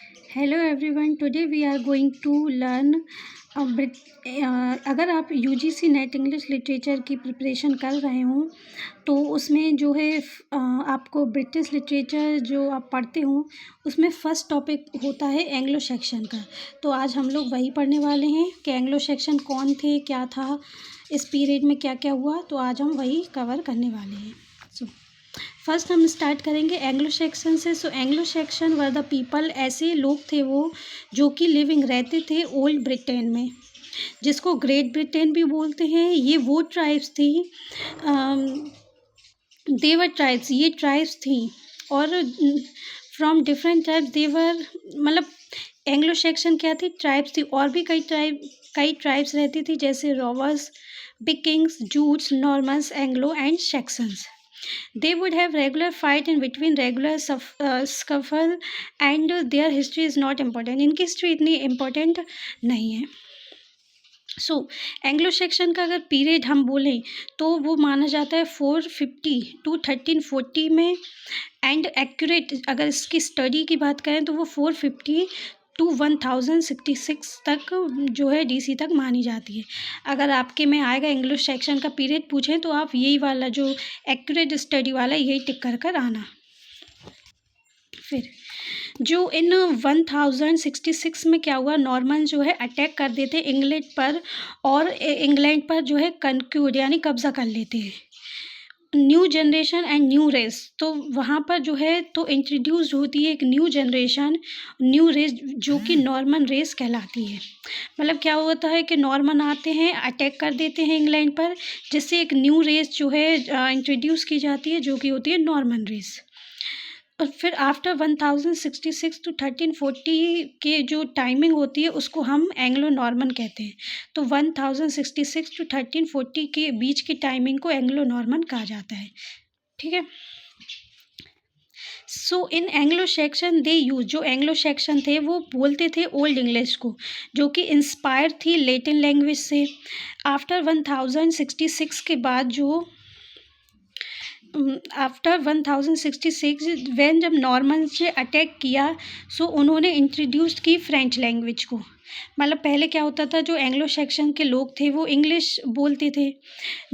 Hello everyone, today we are going to learn अगर आप UGC NET English literature की preparation कर रहे हों तो उसमें जो है आपको ब्रिटिश लिटरेचर जो आप पढ़ते हो उसमें फ़र्स्ट टॉपिक होता है एंग्लो सेक्शन का। तो आज हम लोग वही पढ़ने वाले हैं कि एंग्लो सेक्शन कौन थे, क्या था, इस पीरियड में क्या क्या हुआ। तो आज हम वही कवर करने वाले हैं। फर्स्ट हम स्टार्ट करेंगे एंग्लो सेक्शन से। So Anglo Saxon were the people, ऐसे लोग थे वो जो कि लिविंग रहते थे ओल्ड ब्रिटेन में, जिसको ग्रेट ब्रिटेन भी बोलते हैं। ये वो ट्राइब्स थी, देवर ट्राइब्स, ये ट्राइब्स थी और फ्रॉम डिफरेंट ट्राइब्स देवर, मतलब एंग्लो सेक्शन क्या थी, ट्राइब्स थी। और भी कई ट्राइब्स रहती थी जैसे rovers, Vikings, Jutes, Normans, Anglo and Saxons. They would have regular fight in between, regular scuffle, and their history is not important. इनकी हिस्ट्री इतनी इम्पोर्टेंट नहीं है। सो एंग्लो सेक्शन का अगर पीरियड हम बोलें तो वो माना जाता है 450 to 1340 में, एंड एक्यूरेट अगर इसकी स्टडी की बात करें तो वो 450 to 1066 तक जो है डीसी तक मानी जाती है। अगर आपके में आएगा इंग्लिश सेक्शन का पीरियड पूछें तो आप यही वाला जो एक्यूरेट स्टडी वाला यही टिक कर आना। फिर जो इन 1066 में क्या हुआ, नॉर्मन जो है अटैक कर देते इंग्लैंड पर और इंग्लैंड पर जो है कंक्यूड यानी कब्जा कर लेते हैं। New generation and new race, तो वहाँ पर जो है तो इंट्रोड्यूस होती है एक न्यू जनरेशन, न्यू रेस जो कि नॉर्मन रेस कहलाती है। मतलब क्या होता है कि नॉर्मन आते हैं, अटैक कर देते हैं इंग्लैंड पर, जिससे एक न्यू रेस जो है इंट्रोड्यूस की जाती है जो कि होती है नॉर्मन रेस। और फिर आफ्टर 1066 to 1340 के जो टाइमिंग होती है उसको हम एंग्लो नॉर्मन कहते हैं। तो 1066 to 1340 के बीच की टाइमिंग को एंग्लो नॉर्मन कहा जाता है। ठीक है। सो इन एंग्लो सेक्शन दे यूज, जो एंग्लो सेक्शन थे वो बोलते थे ओल्ड इंग्लिश को, जो कि इंस्पायर थी लैटिन लैंग्वेज से। आफ्टर 1066 के बाद जो आफ्टर 1066 वैन जब नॉर्मन से अटैक किया सो उन्होंने इंट्रोड्यूस की फ्रेंच लैंग्वेज को। मतलब पहले क्या होता था, जो एंग्लो सेक्शन के लोग थे वो इंग्लिश बोलते थे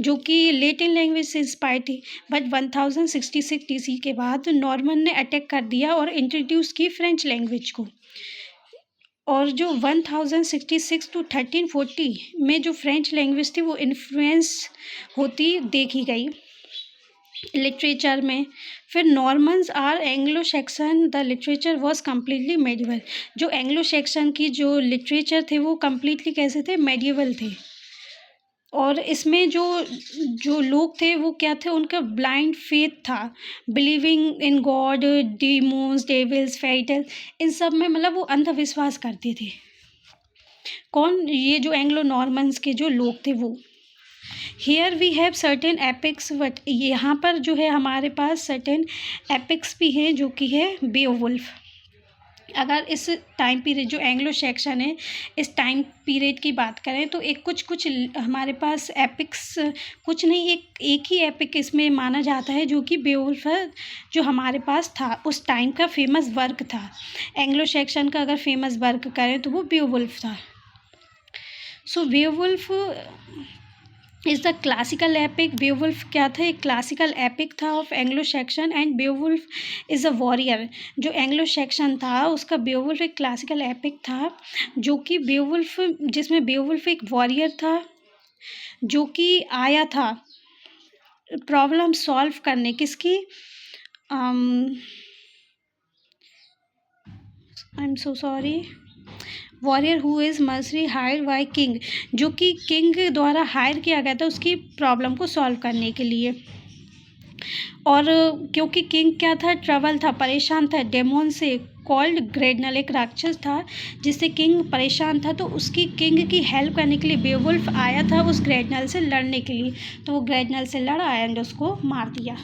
जो कि लैटिन लैंग्वेज से इंस्पायर थी, बट 1066 डीसी के बाद नॉर्मन ने अटैक कर दिया और इंट्रोड्यूस की फ्रेंच लैंग्वेज को। और जो 1066 to 1340 में जो फ्रेंच लैंग्वेज थी वो इन्फ्लुएंस होती देखी गई लिटरेचर में। फिर Normans or Anglo Saxon, the literature was completely medieval, जो एंग्लो सेक्शन की जो लिटरेचर थे वो कम्प्लीटली कैसे थे, मेडिवल थे। और इसमें जो लोग थे वो क्या थे, उनका ब्लाइंड फेथ था, बिलीविंग इन गॉड, डीमोन्स, डेविल्स, फेटल्स, इन सब में मतलब वो अंधविश्वास करते थे। कौन, ये जो एंग्लो नॉर्मन्स के जो लोग थे वो। Here we have certain epics, but यहाँ पर जो है हमारे पास सर्टेन एपिक्स भी हैं जो कि है बेओवुल्फ। अगर इस टाइम पीरियड जो एंग्लो सेक्शन है इस टाइम पीरियड की बात करें तो एक कुछ हमारे पास एपिक्स, कुछ नहीं, एक ही एपिक इसमें माना जाता है जो कि बेओवुल्फ जो हमारे पास था उस टाइम का फेमस वर्क था। एंग्लो सेक्शन का अगर फेमस वर्क करें तो वो बेओवुल्फ था। So Beowulf is the classical epic. Beowulf क्या था, एक क्लासिकल एपिक था of Anglo Saxon, and Beowulf is a warrior. जो एंग्लो सेक्शन था उसका बेओवुल्फ एक क्लासिकल एपिक था जो कि बेओवुल्फ, जिसमें बेओवुल्फ एक वॉरियर था जो कि आया था प्रॉब्लम सॉल्व करने, किसकी, I am so sorry, warrior who is mercenary hired by king, जो कि किंग द्वारा हायर किया गया था उसकी प्रॉब्लम को सॉल्व करने के लिए। और क्योंकि किंग क्या था, ट्रबल था, परेशान था डेमोन से, कॉल्ड ग्रेडनल, एक राक्षस था जिससे किंग परेशान था, तो उसकी किंग की हेल्प करने के लिए बेओवुल्फ आया था उस ग्रेडनल से लड़ने के लिए। तो वो ग्रेडनल से लड़ा एंड उसको मार दिया।